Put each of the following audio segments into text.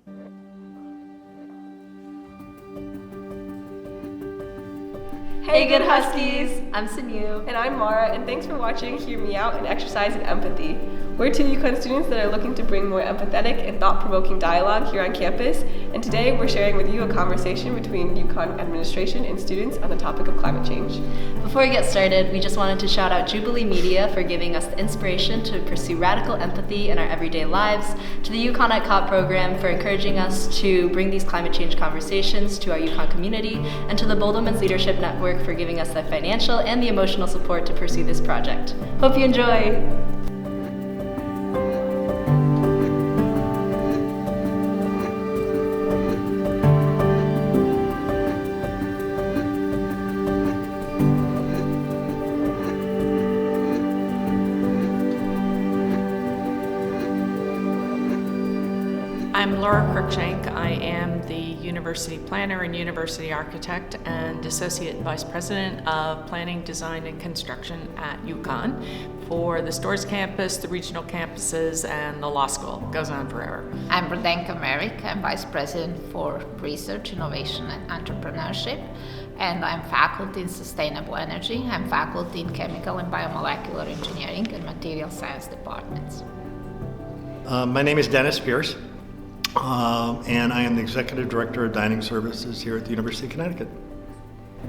Hey good Huskies! I'm Xinyu. And I'm Mara, and thanks for watching Hear Me Out and Exercise in Empathy. We're two UConn students that are looking to bring more empathetic and thought-provoking dialogue here on campus, and today we're sharing with you a conversation between UConn administration and students on the topic of climate change. Before we get started, we just wanted to shout out Jubilee Media for giving us the inspiration to pursue radical empathy in our everyday lives, to the UConn at COP program for encouraging us to bring these climate change conversations to our UConn community, and to the Bold Women's Leadership Network for giving us the financial and the emotional support to pursue this project. Hope you enjoy! I'm Cruickshank. I am the University Planner and University Architect and Associate Vice President of Planning, Design, and Construction at UConn for the Stores campus, the regional campuses, and the law school. Goes on forever. I'm Radenka Maric. I'm Vice President for Research, Innovation, and Entrepreneurship, and I'm faculty in Sustainable Energy. I'm faculty in Chemical and Biomolecular Engineering and Material Science departments. My name is Dennis Pierce. And I am the Executive Director of Dining Services here at the University of Connecticut.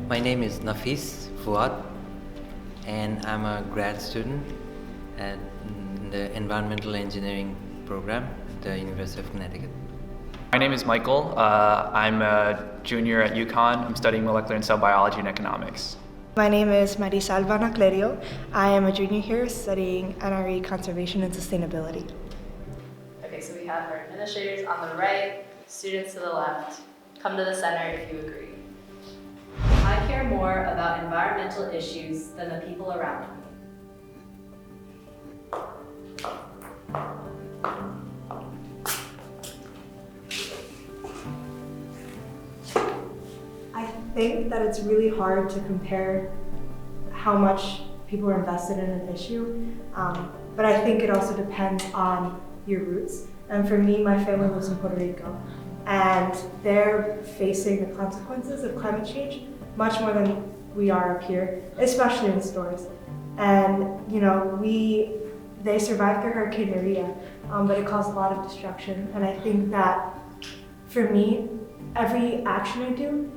My name is Nafis, Fuad, and I'm a grad student at the Environmental Engineering program at the University of Connecticut. My name is Michael. I'm a junior at UConn. I'm studying molecular and cell biology and economics. My name is Marissa, Naclerio. I am a junior here studying NRE Conservation and Sustainability. Okay, so we have our administrators on the right, students to the left. Come to the center if you agree. I care more about environmental issues than the people around me. I think that it's really hard to compare how much people are invested in an issue, but I think it also depends on your roots. And for me, my family lives in Puerto Rico, and they're facing the consequences of climate change much more than we are up here, especially in stores. And they survived through Hurricane Maria, but it caused a lot of destruction. And I think that for me, every action I do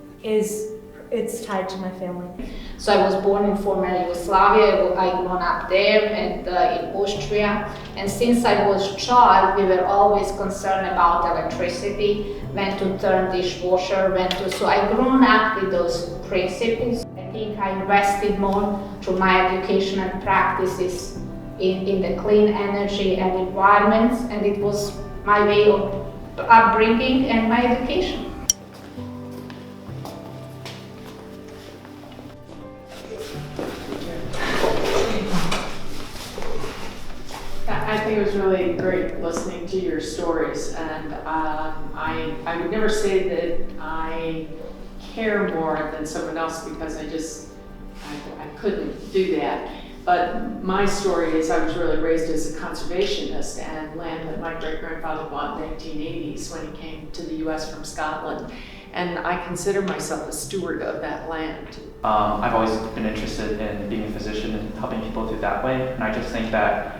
it's tied to my family. So I was born in former Yugoslavia. I grew up there and in Austria. And since I was a child, we were always concerned about electricity, when to turn dishwasher, so I grew up with those principles. I think I invested more through my education and practices in the clean energy and environments, and it was my way of upbringing and my education. I think it was really great listening to your stories, and I would never say that I care more than someone else because I couldn't do that. But my story is I was really raised as a conservationist, and land that my great-grandfather bought in the 1980s when he came to the US from Scotland. And I consider myself a steward of that land. I've always been interested in being a physician and helping people through that way, and I just think that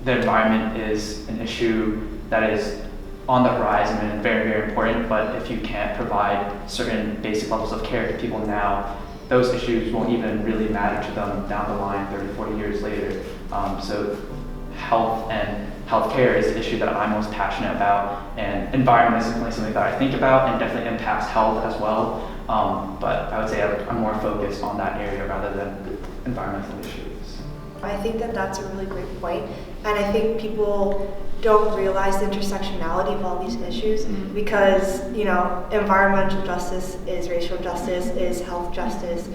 the environment is an issue that is on the horizon and very, very important, but if you can't provide certain basic levels of care to people now, those issues won't even really matter to them down the line 30, 40 years later. So health and healthcare is the issue that I'm most passionate about, and environment is definitely something that I think about and definitely impacts health as well. But I would say I'm more focused on that area rather than environmental issues. I think that that's a really great point, and I think people don't realize the intersectionality of all these issues because, environmental justice is racial justice, is health justice,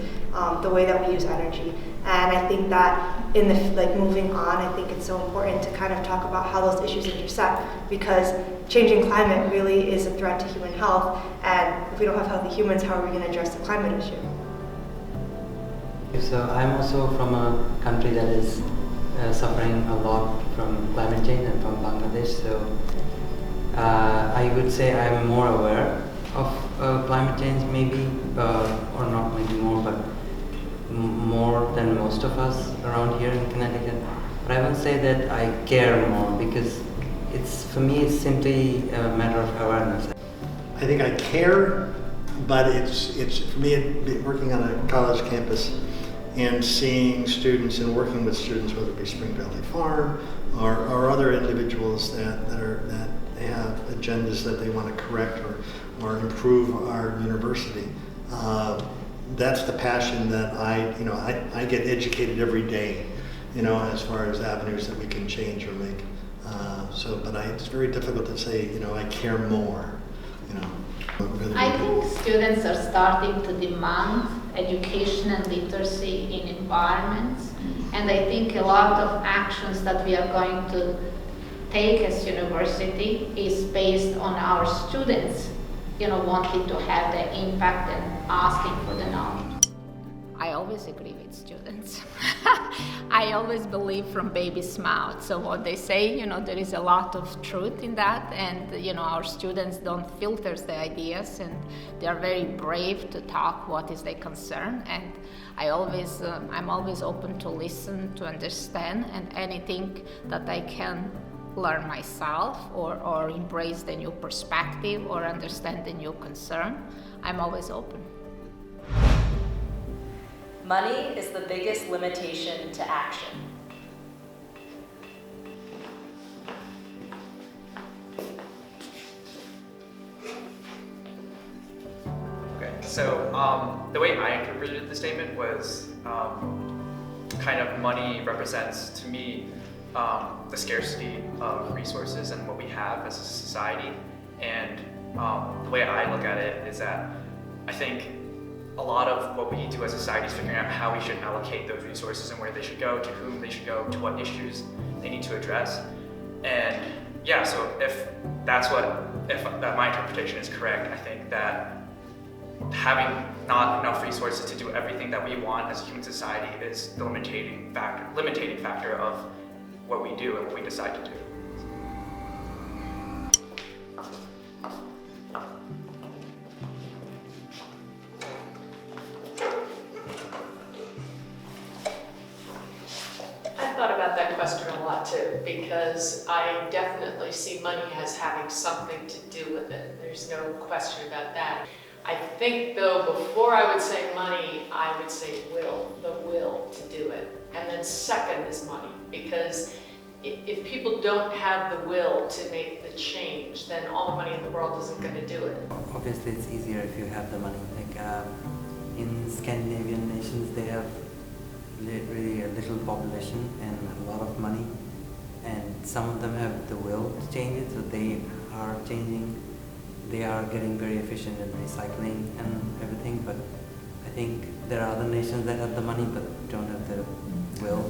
the way that we use energy. And I think that moving on, I think it's so important to kind of talk about how those issues intersect, because changing climate really is a threat to human health, and if we don't have healthy humans, how are we going to address the climate issue? So I'm also from a country that is suffering a lot from climate change and from Bangladesh. So I would say I'm more aware of climate change, maybe, or not maybe more, but more than most of us around here in Connecticut. But I won't say that I care more, because for me it's simply a matter of awareness. I think I care, but it's for me, working on a college campus and seeing students and working with students, whether it be Spring Valley Farm or other individuals that have agendas that they want to correct or improve our university. That's the passion that I get educated every day, as far as avenues that we can change or make. But it's very difficult to say, I care more, I think students are starting to demand education and literacy in environments, and I think a lot of actions that we are going to take as university is based on our students, wanting to have the impact and asking for the knowledge. I always agree with students. I always believe from baby's mouth. So what they say, there is a lot of truth in that, and our students don't filter the ideas, and they are very brave to talk what is their concern. And I'm always open to listen, to understand, and anything that I can learn myself or embrace the new perspective or understand the new concern, I'm always open. Money is the biggest limitation to action. Okay, so the way I interpreted the statement was kind of money represents to me the scarcity of resources and what we have as a society. And the way I look at it is that I think a lot of what we do as a society is figuring out how we should allocate those resources and where they should go, to whom they should go, to what issues they need to address. And yeah, so if that my interpretation is correct, I think that having not enough resources to do everything that we want as a human society is the limiting factor of what we do and what we decide to do. Too, because I definitely see money as having something to do with it. There's no question about that. I think though, before I would say money, I would say the will to do it. And then second is money, because if people don't have the will to make the change, then all the money in the world isn't going to do it. Obviously it's easier if you have the money. Like in Scandinavian nations, they have really a little population and a lot of money. And some of them have the will to change it, so they are changing. They are getting very efficient in recycling and everything, but I think there are other nations that have the money but don't have the will.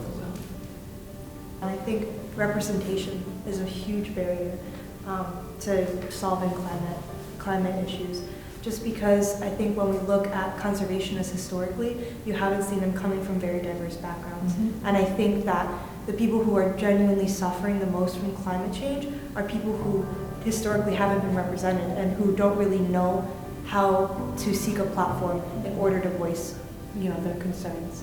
And I think representation is a huge barrier to solving climate issues. Just because I think when we look at conservationists historically, you haven't seen them coming from very diverse backgrounds. Mm-hmm. And I think that the people who are genuinely suffering the most from climate change are people who historically haven't been represented and who don't really know how to seek a platform in order to voice, their concerns.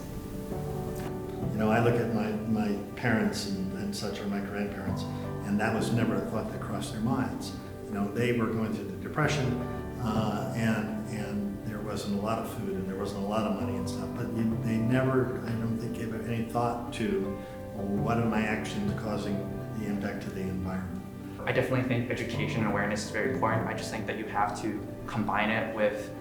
I look at my parents and such, or my grandparents, and that was never a thought that crossed their minds. They were going through the Depression, and there wasn't a lot of food and there wasn't a lot of money and stuff, but they never, I don't think, gave any thought to what are my actions causing the impact to the environment. I definitely think education and awareness is very important. I just think that you have to combine it with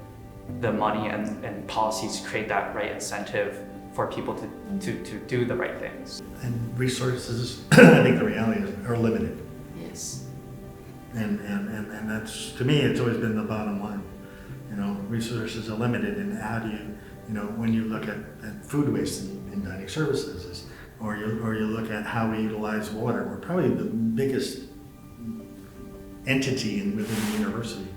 the money and policies to create that right incentive for people to do the right things. And resources, I think the reality is, are limited. Yes. And that's, to me, it's always been the bottom line. Resources are limited, and how do you, when you look at food waste in dining services, or you look at how we utilize water, we're probably the biggest entity within the university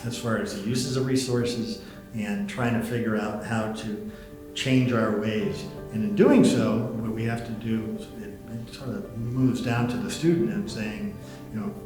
as far as the uses of resources and trying to figure out how to change our ways. And in doing so, what we have to do, it sort of moves down to the student and saying,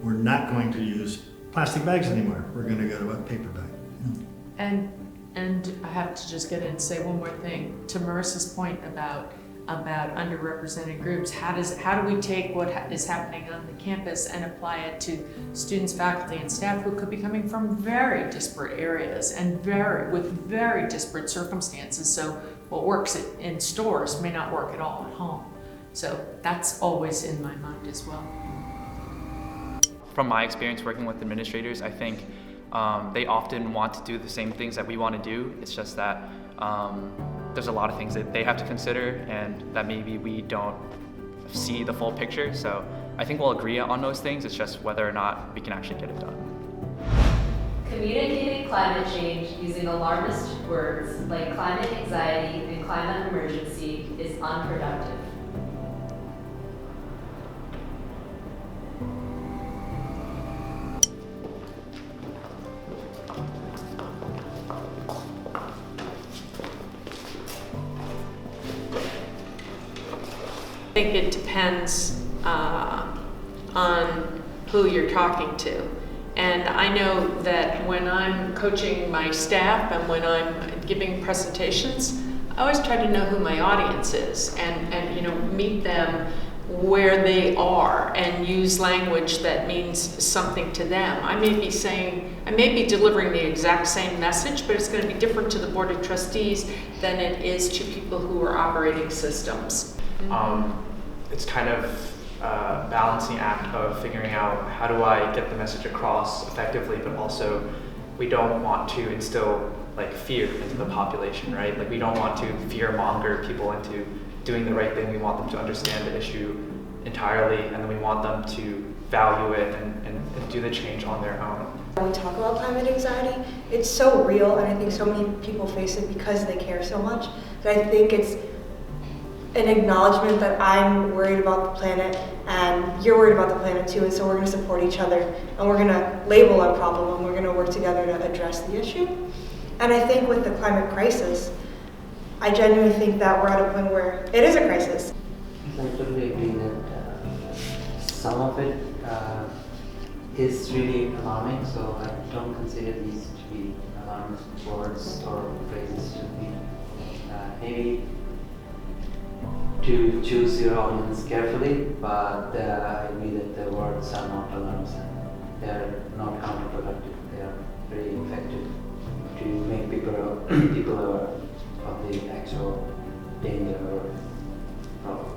we're not going to use plastic bags anymore. We're going to go to a paper bag. And I have to just get in and say one more thing to Marissa's point about underrepresented groups. How do we take what is happening on the campus and apply it to students, faculty, and staff who could be coming from very disparate areas and with very disparate circumstances? So what works in stores may not work at all at home. So that's always in my mind as well. From my experience working with administrators, I think they often want to do the same things that we want to do. It's just that there's a lot of things that they have to consider and that maybe we don't see the full picture. So I think we'll agree on those things. It's just whether or not we can actually get it done. Communicating climate change using alarmist words like climate anxiety and climate emergency is unproductive. I think it depends on who you're talking to. And I know that when I'm coaching my staff and when I'm giving presentations, I always try to know who my audience is and meet them where they are and use language that means something to them. I may be delivering the exact same message, but it's going to be different to the Board of Trustees than it is to people who are operating systems. It's kind of a balancing act of figuring out how do I get the message across effectively, but also we don't want to instill like fear into the population, right? Like we don't want to fear monger people into doing the right thing. We want them to understand the issue entirely, and then we want them to value it and do the change on their own. When we talk about climate anxiety, it's so real, and I think so many people face it because they care so much, that I think it's an acknowledgement that I'm worried about the planet and you're worried about the planet too, and so we're going to support each other and we're going to label our problem and we're going to work together to address the issue. And I think with the climate crisis, I genuinely think that we're at a point where it is a crisis. I totally agree that some of it is really alarming, so I don't consider these to be alarmist words or phrases to be maybe to choose your audience carefully, but I agree that the words are not alarmist. They are not counterproductive. They are very effective to make people aware of the actual danger or problem.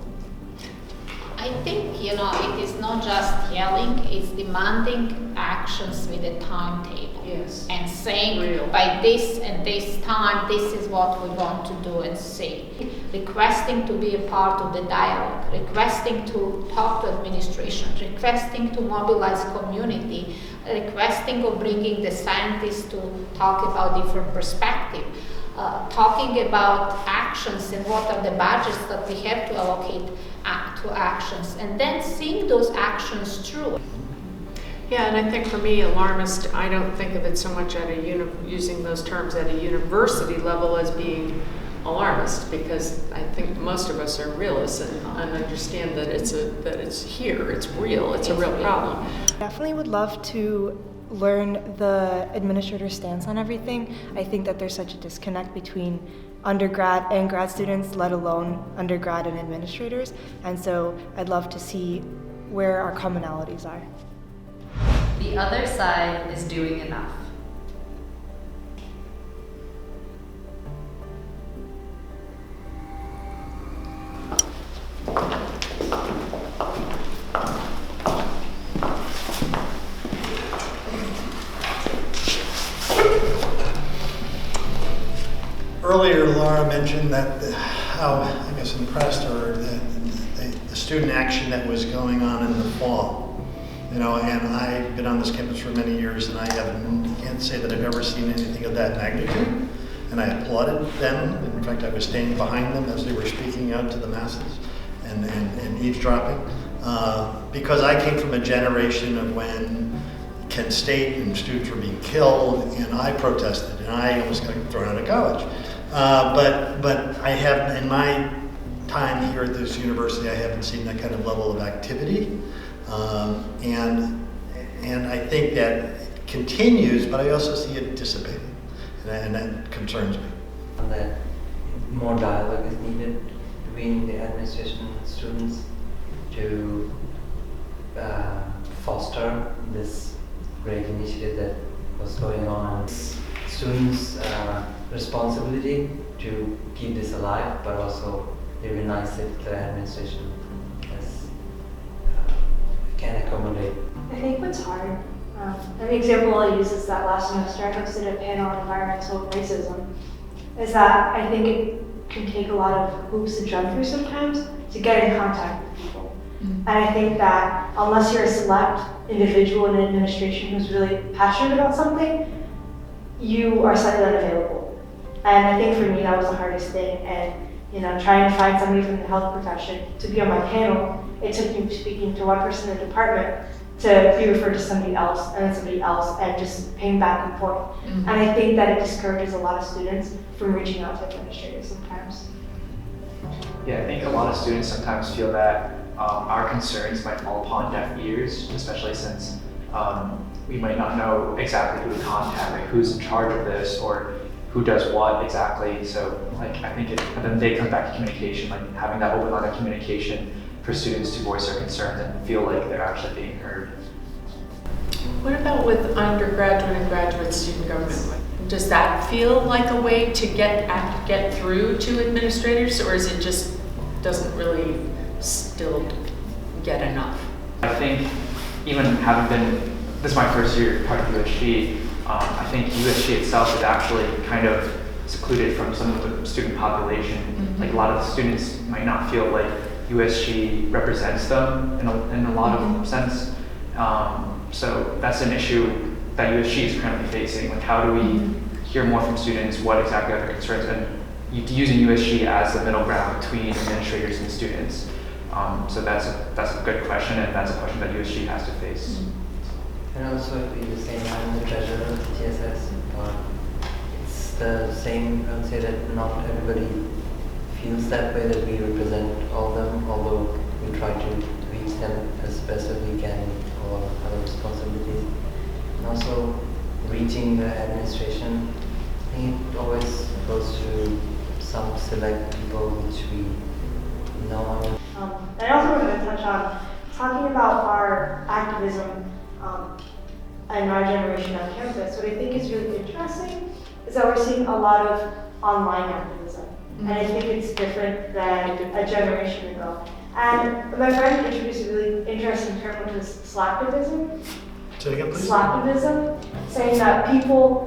I think, it is not just yelling, it's demanding actions with a timetable. Yes. And saying by this and this time, this is what we want to do and say. Requesting to be a part of the dialogue, requesting to talk to administration, requesting to mobilize community, requesting of bringing the scientists to talk about different perspectives. Talking about actions and what are the budgets that we have to allocate to actions, and then seeing those actions through. Yeah, and I think for me, alarmist, I don't think of it so much at using those terms at a university level as being alarmist, because I think most of us are realists and understand that it's here, it's real, it's a real problem. Definitely would love to learn the administrator's stance on everything. I think that there's such a disconnect between undergrad and grad students, let alone undergrad and administrators. And so I'd love to see where our commonalities are. The other side is doing enough. Earlier, Laura mentioned that how, I guess, impressed her the student action that was going on in the fall. And I've been on this campus for many years, and I can't say that I've ever seen anything of that magnitude. And I applauded them. In fact, I was standing behind them as they were speaking out to the masses and eavesdropping. Because I came from a generation of when Kent State and students were being killed, and I protested, and I almost got thrown out of college. But I have, in my time here at this university, I haven't seen that kind of level of activity. And I think that continues, but I also see it dissipating, and that concerns me. That more dialogue is needed between the administration and students to foster this great initiative that was going on. Students' responsibility to keep this alive, but also it would be nice if the administration can accommodate. I think what's hard, an example I'll use is that last semester I hosted a panel on environmental racism, is that I think it can take a lot of hoops to jump through sometimes to get in contact with people. And I think that unless you're a select individual in an administration who's really passionate about something, you are slightly unavailable. And I think for me that was the hardest thing. And trying to find somebody from the health profession to be on my panel, it took me speaking to one person in the department to be referred to somebody else and then somebody else and just ping back and forth. And I think that it discourages a lot of students from reaching out to administrators sometimes. Yeah, I think a lot of students sometimes feel that our concerns might fall upon deaf ears, especially since we might not know exactly who to contact, like who's in charge of this or who does what exactly. So like I think at the end of the day it comes back to communication, like having that open line of communication for students to voice their concerns and feel like they're actually being heard. What about with undergraduate and graduate student government? Does that feel like a way to get through to administrators, or is it just doesn't really still get enough? I think even having been, this is my first year part of USG, I think USG itself is actually kind of secluded from some of the student population. Like a lot of the students might not feel like USG represents them in a lot of sense. So that's an issue that USG is currently facing. Like how do we hear more from students, what exactly are their concerns, and using USG as the middle ground between administrators and students. So that's a good question, and that's a question that USG has to face. And also at the same time, the treasurer of the TSS, it's the same, I would say that not everybody feels that way, that we represent all of them, although we try to reach them as best as we can in all our other responsibilities. And also reaching the administration, I think it always goes to some select people which we know. I also wanted to touch on talking about our activism and our generation on campus. What I think is really interesting is that we're seeing a lot of online activism. And I think it's different than a generation ago. And my friend introduced a really interesting term, which is slacktivism. Say it again, please. Slacktivism, saying that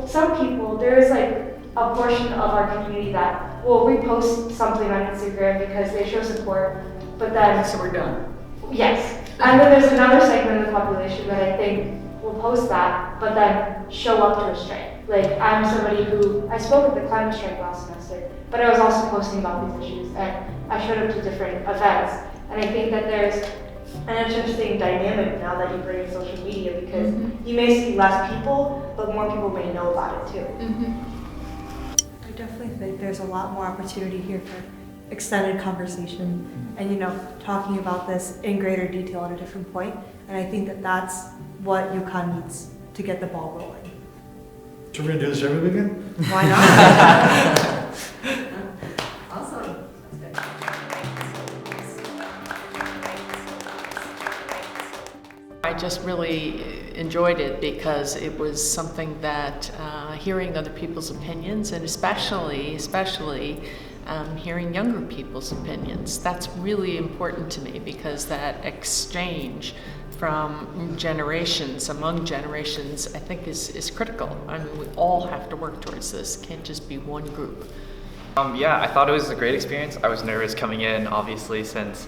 some people, there is like a portion of our community that will repost something on Instagram because they show support, but then... So we're done. Yes. And then there's another segment of the population that I think will post that, but then show up to a strike. Like, I'm somebody who, I spoke at the climate strike last semester, but I was also posting about these issues, and I showed up to different events. And I think that there's an interesting dynamic now that you bring in social media, because you may see less people, but more people may know about it too. I definitely think there's a lot more opportunity here for extended conversation and, talking about this in greater detail at a different point. And I think that that's what UConn needs to get the ball rolling. So we're going to do this every weekend? Why not? Awesome. I just really enjoyed it because it was something that hearing other people's opinions, and especially hearing younger people's opinions, that's really important to me, because that exchange from generations, among generations, I think is critical. I mean, we all have to work towards this. It can't just be one group. Yeah, I thought it was a great experience. I was nervous coming in, obviously, since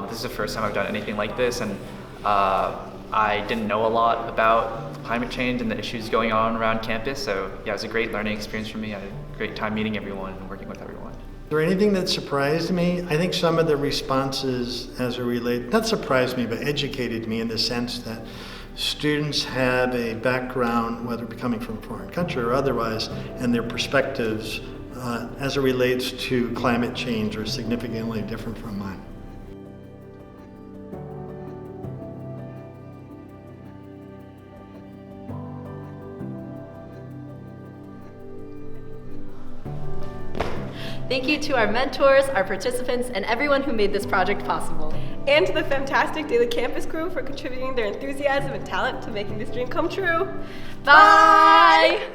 this is the first time I've done anything like this, and I didn't know a lot about climate change and the issues going on around campus. So yeah, it was a great learning experience for me. I had a great time meeting everyone and working with everyone. Is there anything that surprised me? I think some of the responses as it relates, not surprised me, but educated me in the sense that students have a background, whether it be coming from a foreign country or otherwise, and their perspectives as it relates to climate change are significantly different from mine. Thank you to our mentors, our participants, and everyone who made this project possible. And to the fantastic Daily Campus crew for contributing their enthusiasm and talent to making this dream come true. Bye!